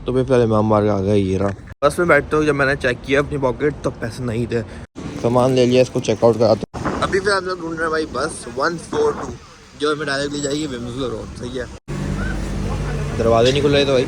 तो फिर पहले इमाम मार्ग आ गया। ये रहा, बस में बैठते हो। जब मैंने चेक किया अपनी पॉकेट तो पैसे नहीं थे। सामान ले लिया, इसको चेकआउट कराते हैं। अभी फिर हम लोग ढूंढ रहे हैं भाई बस 142 जो हमें डायरेक्ट ले जाएगी विम्सलो रोड। सही है, दरवाजे नहीं खुल रहे तो भाई।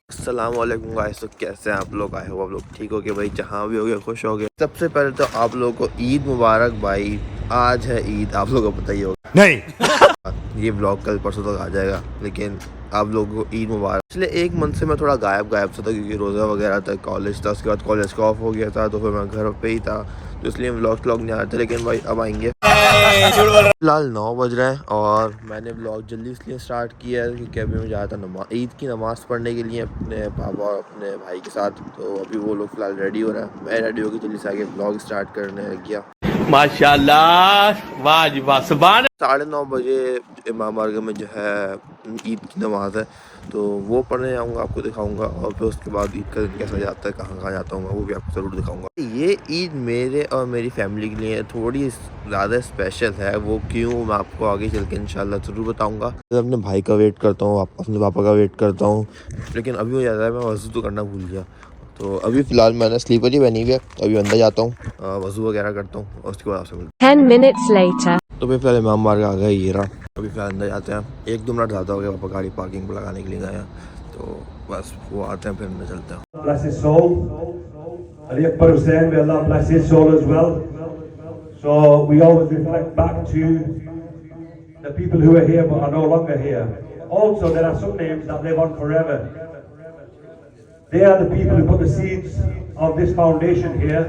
अस्सलामुअलैकुम गाइस, तो कैसे हैं आप लोग? आए हो आप लोग ठीक हो गए भाई, जहाँ भी हो गए खुश हो गए। सबसे पहले तो आप लोगों को ईद मुबारक भाई। आज है ईद, आप लोगों को पता ही होगा। नहीं ये ब्लॉग कल परसों तक आ जाएगा, लेकिन आप लोगों को ईद मुबारक। पिछले एक मंथ से मैं थोड़ा गायब सा था, क्योंकि रोज़ा वगैरह था, कॉलेज था, उसके बाद कॉलेज का ऑफ हो गया था, तो फिर मैं घर पे ही था, तो इसलिए व्लॉग नहीं आ रहे थे। लेकिन भाई अब आएंगे। फिलहाल 9 बज रहे हैं और मैंने ब्लॉग जल्दी इसलिए स्टार्ट किया है क्योंकि अभी मैं जा रहा था ईद की नमाज़ पढ़ने के लिए अपने पापा और अपने भाई के साथ। तो अभी वो लोग फिलहाल रेडी हो रहे हैं, मैं रेडी होकर जल्दी से आगे ब्लॉग स्टार्ट करने लग गया। माशाल्लाह, वाह जी वाह, सुभान। 9:30 बजे इमाम बारगाह में जो है ईद की नमाज़ है, तो वो पढ़ने जाऊँगा, आपको दिखाऊंगा। और फिर उसके बाद ईद का दिन कैसा जाता है, कहाँ जाता हूँ, वो भी आपको ज़रूर दिखाऊंगा। ये ईद मेरे और मेरी फैमिली के लिए थोड़ी ज़्यादा स्पेशल है। वो क्यों, मैं आपको आगे चल के इंशाल्लाह ज़रूर बताऊँगा। मैं अपने भाई का वेट करता हूँ, अपने पापा का वेट करता हूँ, लेकिन अभी हो जाता है मैं वज़ू तो करना भूल गया। तो अभी फ़िलहाल मैंने स्लीपर ही पहनी हुई है, तो अभी अंदर जाता हूँ, वज़ू वगैरह करता हूँ और उसके बाद आपसे मिलता हूँ। 10 minutes later. तो फिर पहले इमाम मार्ग आ गया। ये रहा, अभी फिलहाल अंदर जाते हैं। 1-2 मिनट ज़्यादा हो गया, पापा गाड़ी पार्किंग पर लगाने के लिए गए हैं, तो बस वो आते हैं फिर अंदर चलते हैं। Bless his soul. Ali Akbar Hussain, may Allah bless his soul as well. So we always reflect back to the people who are here but are no longer here. Also, there are some names that live on forever. They are the people who put the seeds of this foundation here.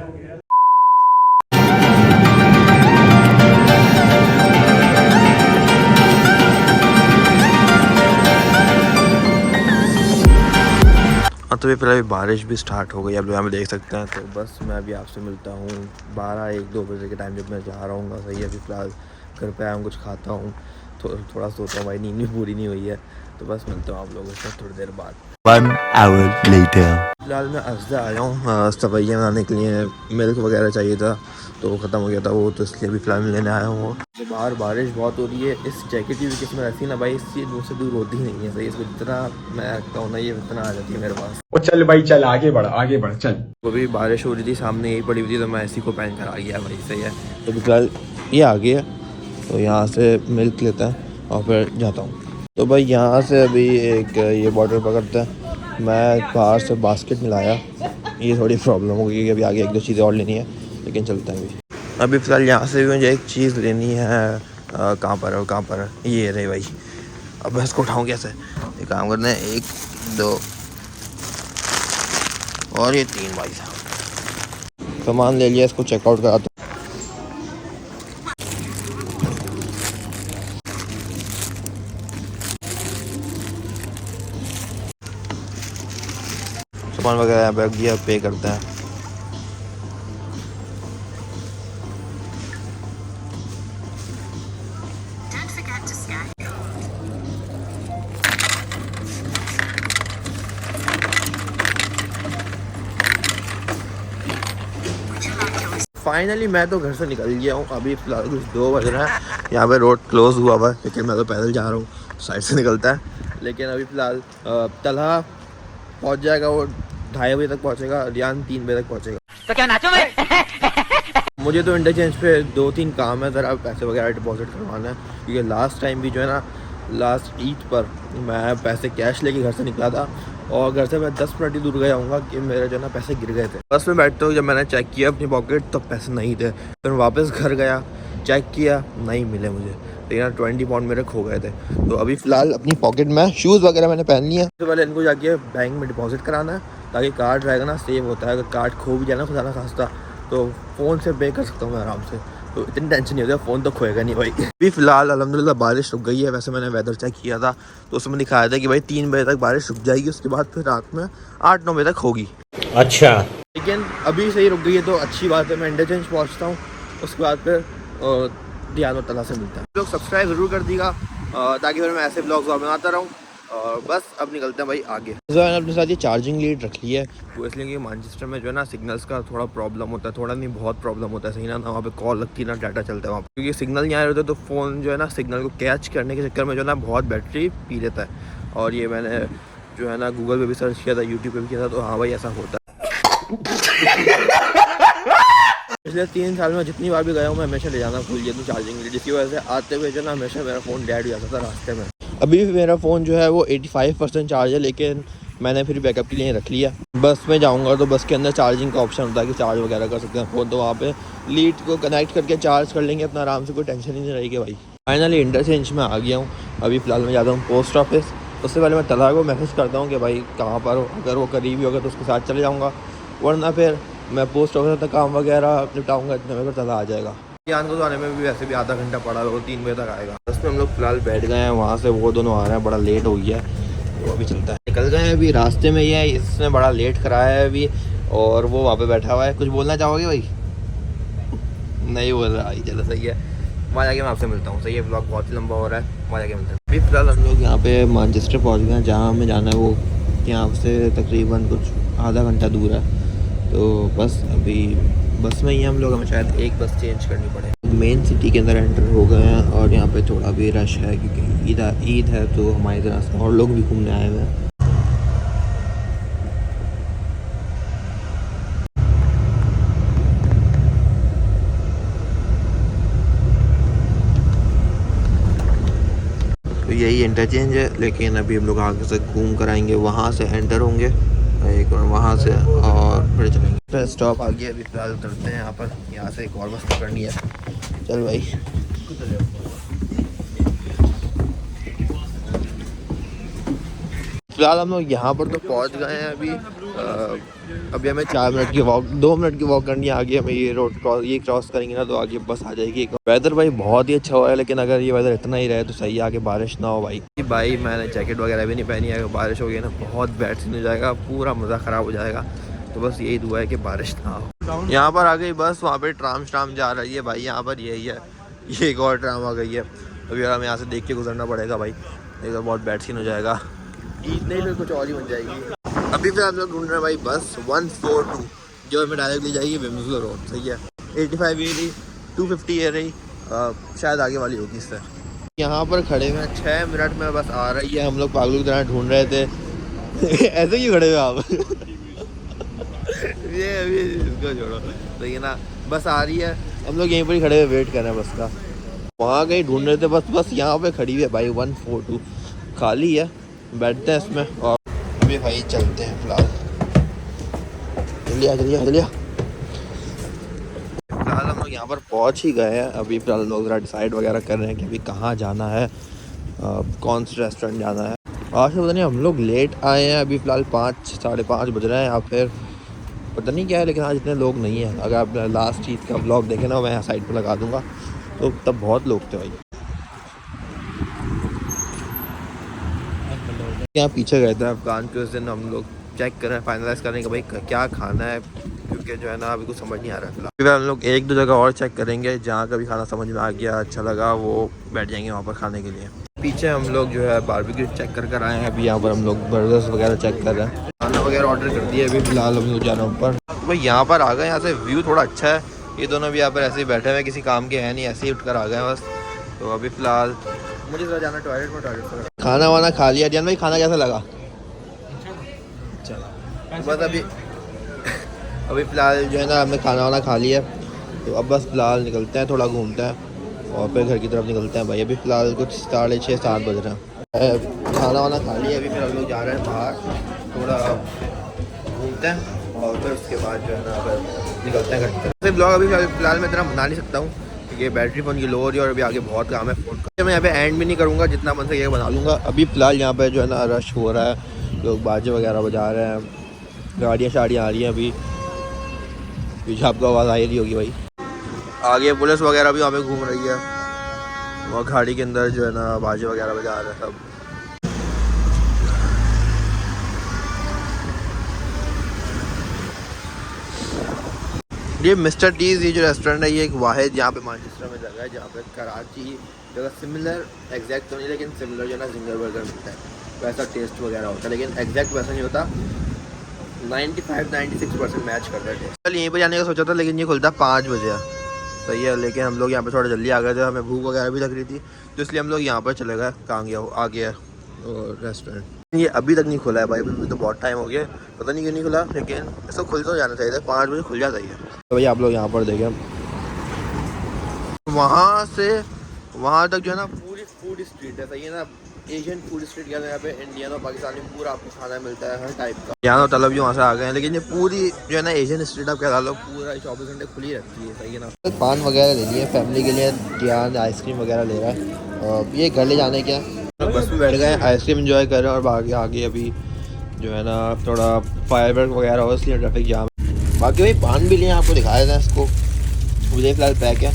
तो ये फिलहाल बारिश भी start हो गई, आप लोग यहाँ पे देख सकते हैं। तो बस मैं अभी आपसे मिलता हूँ 12-1-2 बजे के टाइम जब मैं जा रहा हूँ। सही है, अभी फ़िलहाल घर पे आया हूँ, कुछ खाता हूँ, थोड़ा सोता हूँ भाई, नींद भी पूरी नहीं हुई है। तो बस मिलता हूँ आप लोगों से थोड़ी देर बाद। 1 hour later. फिलहाल मैं अज़दा आया हूँ सवैया बनाने के लिए। मिल्क वगैरह चाहिए था तो ख़त्म हो गया था वो, तो इसलिए अभी फ़िलहाल मैं लेने आया हूँ। तो बाहर बारिश बहुत हो रही है, इस जैकेट की भी किस्म रहती है ना भाई, इससे दूर से दूर होती ही नहीं है। सही, इसको जितना मैं रखता हूँ ना, ये इतना आ जाती है मेरे पास। ओ चल भाई चल, आगे बढ़ चल। वो भी बारिश हो रही थी, सामने यही पड़ी हुई थी, तो मैं इसी को पहन कर आ गया भाई। सही है, तो फिलहाल ये आ गया, तो यहाँ से मिल्क लेता है और फिर जाता हूँ। तो भाई यहाँ से अभी एक ये बॉटल पकड़ता है। मैं बाहर से बास्केट मिलाया, ये थोड़ी प्रॉब्लम हो गई क्योंकि अभी आगे 1-2 चीज़ें और लेनी है, लेकिन चलता है अभी फ़िलहाल यहाँ से भी मुझे एक चीज़ लेनी है। कहाँ पर है ये रही भाई। अब मैं इसको उठाऊँ कैसे? ये काम करते हैं, 1, 2 और ये 3 भाई साहब। सामान ले लिया, इसको चेकआउट कराते हैं। सामान वगैरह यहाँ पे रख दिया, पे करते हैं। फाइनली मैं तो घर से निकल गया हूँ। अभी फ़िलहाल कुछ 2 बज रहा है, यहाँ पे रोड क्लोज़ हुआ हुआ है लेकिन मैं तो पैदल जा रहा हूँ, साइड से निकलता है। लेकिन अभी फ़िलहाल तलहा पहुँच जाएगा, वो 2:30 बजे तक पहुँचेगा, रियान 3 बजे तक पहुँचेगा। तो क्या नाचो मैं मुझे तो इंटरचेंज पे 2-3 काम है, ज़रा पैसे वगैरह डिपॉजिट करवाना है, क्योंकि लास्ट टाइम भी जो है ना, लास्ट ईद पर मैं पैसे कैश लेके घर से निकला था और घर से मैं 10 मिनट ही दूर गया हूँगा कि मेरे जो है ना पैसे गिर गए थे। बस में बैठते हुए जब मैंने चेक किया अपनी पॉकेट तो पैसे नहीं थे। फिर वापस घर गया, चेक किया, नहीं मिले मुझे, लेकिन 20 पाउंड मेरे खो गए थे। तो अभी फ़िलहाल अपनी पॉकेट में शूज़ वगैरह मैंने पहन लिया है। सबसे पहले इनको जाके बैंक में डिपॉजिट कराना है, ताकि कार्ड रहेगा ना, सेव होता है। अगर कार्ड खो भी जाए ना खुदा ना खास्ता, तो फ़ोन से पे कर सकता हूँ मैं आराम से, तो इतनी टेंशन नहीं होती, फ़ोन तो खोएगा नहीं भाई। अभी फ़िलहाल अल्हम्दुलिल्लाह बारिश रुक गई है। वैसे मैंने वेदर चेक किया था तो उसमें दिखाया था कि भाई 3 बजे तक बारिश रुक जाएगी, उसके बाद फिर रात में 8-9 बजे तक होगी। अच्छा, लेकिन अभी सही रुक गई है तो अच्छी बात है। मैं इंटरचेंज पहुँचता हूँ, उसके बाद फिर दियान और तला से मिलता है। लोग सब्सक्राइब ज़रूर कर दीजिएगा ताकि फिर मैं ऐसे ब्लॉग्स और बनाता रहूँ। और बस अब निकलते हैं भाई आगे। जो है अपने साथ ये चार्जिंग लीड रख ली है, वो इसलिए कि मैनचेस्टर में जो है ना सिग्नल्स का थोड़ा प्रॉब्लम होता है, थोड़ा नहीं बहुत प्रॉब्लम होता है, सही ना वहाँ पे कॉल लगती है ना डाटा चलता है वहाँ पे, क्योंकि सिग्नल नहीं आ रहे होते तो फ़ोन जो है ना सिग्नल को कैच करने के चक्कर में जो है ना बहुत बैटरी पी लेता है। और ये मैंने जो है ना गूगल पे भी सर्च किया था, यूट्यूब पे भी किया था, तो हाँ भाई ऐसा होता है। पिछले 3 साल में जितनी बार भी गया हूँ मैं हमेशा ले जाना भूल गया चार्जिंग लीड, जिसकी वजह से आते हुए जो ना हमेशा मेरा फ़ोन डेड हो जाता था रास्ते में। अभी भी मेरा फ़ोन जो है वो 85% चार्ज है, लेकिन मैंने फिर बैकअप के लिए रख लिया। बस में जाऊंगा तो बस के अंदर चार्जिंग का ऑप्शन होता है कि चार्ज वगैरह कर सकते हैं फ़ोन, तो वहाँ पे लीड को कनेक्ट करके चार्ज कर लेंगे अपना आराम से, कोई टेंशन ही नहीं रहेगी भाई। फाइनली इंटरचेंज में आ गया हूँ। अभी फ़िलहाल मैं जाता हूँ पोस्ट ऑफिस। उससे पहले मैं तलहा को मैसेज करता हूँ कि भाई कहाँ पर हो, अगर वो करीब ही होगा तो उसके साथ चले जाऊँगा, वरना फिर मैं पोस्ट ऑफिस तक काम वगैरह निपटाऊँगा, इतने में फिर तलहा आ जाएगा। ज्ञान को तो आने में भी वैसे भी आधा घंटा पड़ा, वो 3 बजे तक आएगा। बस में हम लोग फिलहाल बैठ गए हैं, वहाँ से वो दोनों आ रहे हैं, बड़ा लेट हो गया है, वो अभी चलता है। निकल गए हैं अभी, रास्ते में ही है, इसने बड़ा लेट कराया है अभी, और वो वहाँ पे बैठा हुआ है। कुछ बोलना चाहोगे भाई? नहीं बोल रहा, चलो सही है, वहाँ जाके मैं आपसे मिलता हूँ। सही है, ब्लॉग बहुत ही लंबा हो रहा है, वहाँ जाके मिलते हैं। अभी फिलहाल हम लोग यहाँ पे मैनचेस्टर पहुँच गए हैं, जहाँ हमें जाना है वो यहाँ से तकरीबन कुछ आधा घंटा दूर है। तो बस अभी बस में ही हम लोग, हमें शायद एक बस चेंज करनी पड़े। मेन सिटी के अंदर एंटर हो गए हैं और यहाँ पे थोड़ा भी रश है, क्योंकि ईद है तो हमारी तरह से और लोग भी घूमने आए हुए हैं। तो यही इंटरचेंज है, लेकिन अभी हम लोग आगे से घूम कर आएंगे, वहाँ से एंटर होंगे एक और वहाँ से, और फिर चलेंगे। फिर स्टॉप आ गया, अभी फिलहाल करते हैं यहाँ पर, यहाँ से एक और बस पकड़नी है। चल भाई, फिलहाल हम लोग यहाँ पर तो पहुँच गए हैं। अभी हमें 4 मिनट की वॉक, 2 मिनट की वॉक करनी है आगे। हमें ये रोड क्रॉस करेंगे ना तो आगे बस आ जाएगी। वेदर भाई बहुत ही अच्छा हुआ है, लेकिन अगर ये वेदर इतना ही रहे तो सही है, आगे बारिश ना हो भाई। मैंने जैकेट वगैरह भी नहीं पहनी है, अगर बारिश हो गई ना बहुत बैड सीन हो जाएगा, पूरा मज़ा ख़राब हो जाएगा। तो बस यही दुआ है कि बारिश ना हो। यहाँ पर आ गई बस, वहाँ पर ट्राम जा रही है भाई, यहाँ पर यही है, ये एक और ट्राम आ गई है। अभी हमें यहाँ से देख के गुजरना पड़ेगा भाई, नहीं तो बहुत बैड सीन हो जाएगा, नहीं तो कुछ और ही बन जाएगी। अभी फिर हम लोग ढूंढ रहे हैं भाई बस 142, जो हमें डायरेक्ट ले जाएगी विम्सलो रोड। सही है, 85 ये रही, 250 ये रही, शायद आगे वाली होगी इससे। यहाँ पर खड़े हुए 6 मिनट में बस आ रही है, हम लोग पागलों की तरह ढूंढ रहे थे। ऐसे क्यों खड़े हुए आप? ये अभी इसको छोड़ो, सही है ना, बस आ रही है, हम लोग यहीं पर ही खड़े हुए वेट कर रहे हैं बस का। वहाँ कहीं ढूंढ रहे थे, बस यहाँ पे खड़ी हुई है भाई 142, खाली है, बैठते हैं इसमें और अभी भाई चलते हैं। फिलहाल चलिए फिलहाल हम लोग यहाँ पर पहुँच ही गए हैं। अभी फिलहाल लोग ज़रा डिसाइड वगैरह कर रहे हैं कि अभी कहाँ जाना है, कौन से रेस्टोरेंट जाना है। आज से पता नहीं, हम लोग लेट आए हैं, अभी फ़िलहाल 5 साढ़े 5 बज रहे हैं, या फिर पता नहीं क्या है, लेकिन आज इतने लोग नहीं हैं। अगर आप लास्ट ईद का ब्लॉग देखें ना, मैं साइड पर लगा दूँगा, तो तब बहुत लोग थे भाई। यहाँ पीछे गए थे अफगान के, उस दिन हम लोग चेक कर रहे हैं, फाइनलाइज़ करेंगे भाई क्या खाना है, क्योंकि जो है ना अभी कुछ समझ नहीं आ रहा है। फिलहाल हम लोग 1-2 जगह और चेक करेंगे, जहाँ का भी खाना समझ में आ गया, अच्छा लगा, वो बैठ जाएंगे वहाँ पर खाने के लिए। पीछे हम लोग जो है बारबेक्यू चेक कर आए हैं। अभी यहाँ पर हम लोग बर्गर्स वगैरह चेक कर रहे हैं, खाना वगैरह ऑर्डर कर दिया। अभी फिलहाल हम लोग जा रहे हैं ऊपर भाई, यहाँ पर आ गए, यहाँ से व्यू थोड़ा अच्छा है। ये दोनों भी यहाँ पर ऐसे ही बैठे हुए, किसी काम के हैं नहीं, ऐसे ही उठ कर आ गए बस। तो अभी फ़िलहाल मुझे ज़रा जाना टॉयलेट में, खाना वाना खा लिया। जान भाई खाना कैसा लगा? चला बस अभी फ़िलहाल जो है ना हमने खाना वाना खा लिया, तो अब बस फ़िलहाल निकलते हैं, थोड़ा घूमते हैं और फिर घर की तरफ निकलते हैं भाई। अभी फ़िलहाल कुछ 6:30-7 बज रहे हैं, खाना वाना खा लिया। अभी फिर हम लोग जा रहे हैं बाहर, थोड़ा घूमते हैं और फिर उसके बाद जो है ना फिर निकलते हैं घर की तरफ। ब्लॉग अभी फ़िलहाल मैं इतना बना नहीं सकता हूँ, क्योंकि बैटरी फ़ोन की लो हो रही है और अभी आगे बहुत काम है फ़ोन का। मैं यहाँ पे एंड भी नहीं करूँगा, जितना मन से ये बना लूँगा। अभी फ़िलहाल यहाँ पे जो है ना रश हो रहा है, लोग बाजे वगैरह बजा रहे हैं, गाड़ियाँ शाड़ियाँ आ रही हैं। अभी पीछे आपको आवाज़ आ रही होगी भाई, आगे पुलिस वगैरह भी वहाँ पे घूम रही है, वहाँ गाड़ी के अंदर जो है ना बाजे वगैरह बजा रहे हैं सब। ये मिस्टर टीज़, ये जो रेस्टोरेंट है, ये एक वाहिद यहाँ पे मैनचेस्टर में जगह है, जहाँ पे कराची जगह सिमिलर एग्जैक्ट तो नहीं, लेकिन सिमिलर जो है ना जिंगर बर्गर मिलता है। वैसा टेस्ट वगैरह होता है, लेकिन एग्जैक्ट वैसा नहीं होता। 95-96% मैच करता है। कल यहीं पर जाने का सोचा था, लेकिन ये खुलता 5 बजे। सही है, लेकिन हम लोग यहाँ पे थोड़ा जल्दी आ गए थे, हमें भूख वगैरह भी लग रही थी, तो इसलिए हम लोग यहाँ पर चले गए। कहाँ गया आ गया रेस्टोरेंट। ये अभी तक नहीं खुला है भाई, अभी तो बहुत टाइम हो गया, पता नहीं क्यों नहीं खुला, लेकिन इसको खुल तो जाना चाहिए था, 5 बजे खुल जाता है। तो भाई आप लोग यहाँ पर देखें, वहाँ से वहाँ तक जो है ना पूरी फूड स्ट्रीट है। सही है ना, एशियन फूड स्ट्रीट कहते हैं यहाँ पे। इंडियन और पाकिस्तानी पूरा आपको खाना मिलता है हर टाइप का। यहाँ तो तलब भी वहाँ से आ गए हैं, लेकिन ये पूरी जो है ना एशियन स्ट्रीट आप क्या लो, पूरा 24 घंटे खुली रहती है। सही है ना। पान वगैरह ले लिए फैमिली के लिए, ध्यान आइसक्रीम वगैरह ले रहा है, और ये घर ले जाने क्या बस में बैठ गए, आइसक्रीम एंजॉय कर रहे हैं। और आगे आगे अभी जो है ना थोड़ा फायरवर्क वगैरह हो, इसलिए ट्रैफिक जाम। बाकी भाई पान भी लिए, आपको दिखाया था इसको, मुझे फ़िलहाल पैक है,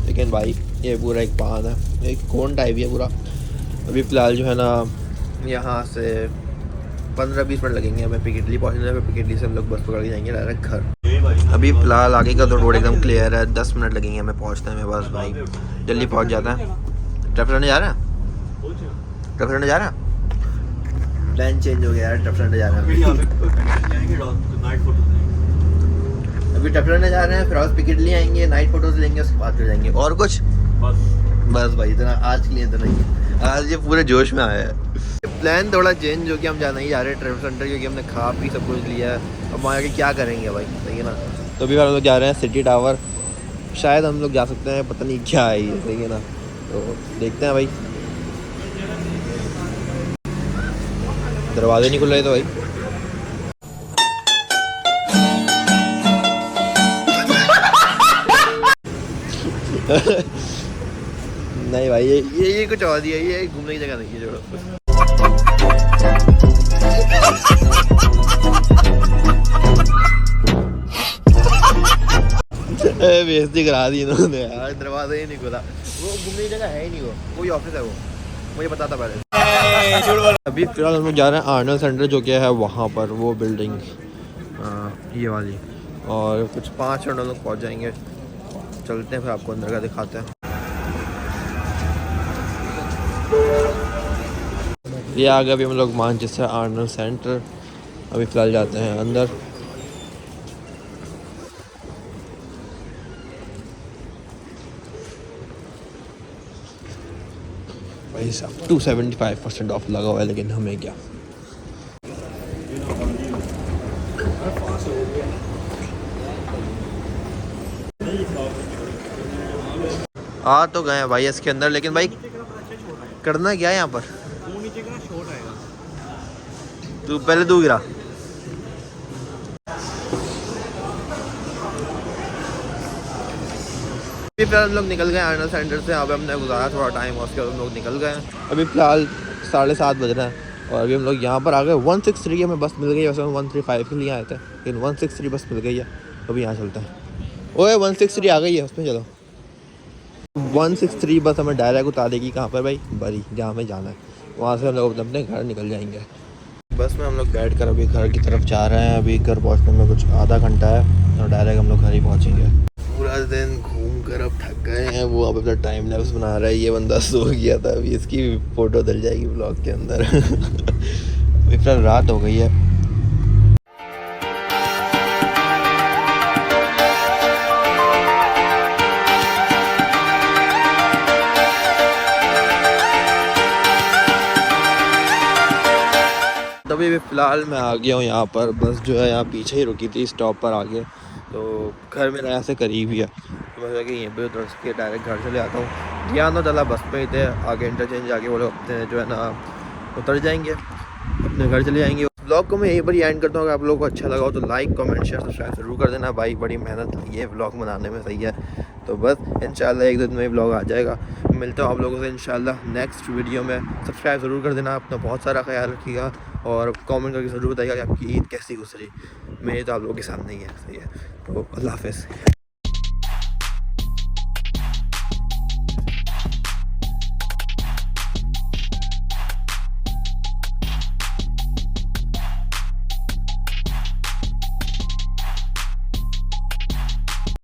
लेकिन भाई ये पूरा एक पान है, एक कोन टाइप है पूरा। अभी फ़िलहाल जो है ना यहाँ से 15-20 मिनट लगेंगे हमें पिकेटली पहुँचने में। पिकेटली से हम लोग बस पकड़ के जाएंगे डायरेक्ट घर। अभी फ़िलहाल आगे का तो रोड एकदम क्लियर है, 10 मिनट लगेंगे हमें पहुँचने में। बस भाई जल्दी पहुँच जाता है। ट्रैफिक रहने जा रहा है, ट्रैफिक रहने जा रहा है, प्लान चेंज हो गया है, ट्रैफिक रहने जा रहा है। अभी ट्रैफिक रहने जा रहे हैं, फिर आज पिकेटली आएंगे, नाइट फोटोज लेंगे, उसके बाद फिर जाएंगे। और कुछ बस भाई इतना आज के लिए इतना ही। आज ये पूरे जोश में आया है। प्लान थोड़ा चेंज हो गया, हम जाना ही जा रहे हैं ट्रैवल सेंटर, क्योंकि हमने खा पी सब कुछ लिया है। अब वहाँ आके क्या करेंगे भाई, सही है ना। तो अभी हम लोग जा रहे हैं सिटी टावर, शायद हम लोग जा सकते हैं, पता नहीं क्या है ये, सही है ना। तो देखते हैं भाई, दरवाजे नहीं खुल रहे तो भाई। नहीं भाई ये कुछ और दिया, ये घूमने की जगह नहीं है, जोड़ो। बेइज्जती करा दी इन्होंने यार, दरवाजा ही नहीं खुला। वो घूमने की जगह है ही नहीं, वो कोई ऑफिस है, वो मुझे पता था पहले। अभी फिलहाल हम लोग जा रहे हैं आर्नल्ड सेंटर, जो क्या है वहाँ पर, वो बिल्डिंग ये वाली, और कुछ 5 मिनट हम लोग पहुँच जाएंगे। चलते हैं फिर आपको अंदर का दिखाते हैं। ये आ गए अभी हम लोग मैनचेस्टर आर्नल्ड सेंटर। अभी फ़िलहाल जाते हैं अंदर। भाई साहब 275% ऑफ लगा हुआ है, लेकिन हमें क्या। आ तो गए हैं भाई इसके अंदर, लेकिन भाई करना क्या है यहाँ पर। तू पहले तू गिरा। फिलहाल हम लोग निकल गए आर्नल्ड सेंटर से। अब हमने गुजारा थोड़ा टाइम, उसके बाद हम लोग निकल गए। अभी फ़िलहाल 7:30 बज रहे हैं, और अभी हम लोग यहाँ पर आ गए। 163 हमें बस मिल गई है, वैसे हम 135 के लिए आए थे, लेकिन 163 बस मिल गई है। अभी यहाँ चलते हैं। ओए 163 आ गई है, उसमें चलो। 163 बस हमें डायरेक्ट उतार देगी कहाँ पर भाई, बरी, जहाँ हमें जाना है। वहाँ से हम लोग अपने घर निकल जाएंगे। बस में हम लोग बैठ कर अभी घर की तरफ जा रहे हैं। अभी घर पहुँचने में कुछ आधा घंटा है, और डायरेक्ट हम लोग घर ही पहुँचेंगे। पूरा दिन घूम कर अब थक गए हैं। वो अब अपना टाइम लैप्स बना रहा है, ये बंदा सो गया था, अभी इसकी फ़ोटो डल जाएगी ब्लॉग के अंदर। अभी फिलहाल रात हो गई है। अभी फ़िलहाल मैं आ गया हूँ यहाँ पर। बस जो है यहाँ पीछे ही रुकी थी, स्टॉप पर आ गया। तो घर मेरा यहाँ से करीब ही है, तो मैं यहीं पे उतर के डायरेक्ट घर चले आता हूँ। या ना चला बस पे ही थे, आगे इंटरचेंज आके वो लोग अपने जो है ना उतर जाएंगे, अपने घर चले जाएंगे। ब्लॉग को मैं यहीं पर ही एंड करता हूँ। अगर आप लोगों को अच्छा लगा हो तो लाइक, कमेंट, शेयर, सब्सक्राइब ज़रूर कर देना भाई। बड़ी मेहनत लगी है ब्लॉग बनाने में, सही है। तो बस इंशाल्लाह एक दिन में ब्लॉग आ जाएगा। मिलता हूँ आप लोगों से इंशाल्लाह नेक्स्ट वीडियो में। सब्सक्राइब ज़रूर कर देना, अपना बहुत सारा ख्याल रखिएगा, और कमेंट करके ज़रूर बताइएगा कि आपकी ईद कैसी गुजरी। मेरी तो आप लोगों के साथ नहीं है, सही है। तो अल्लाह हाफ़िज़।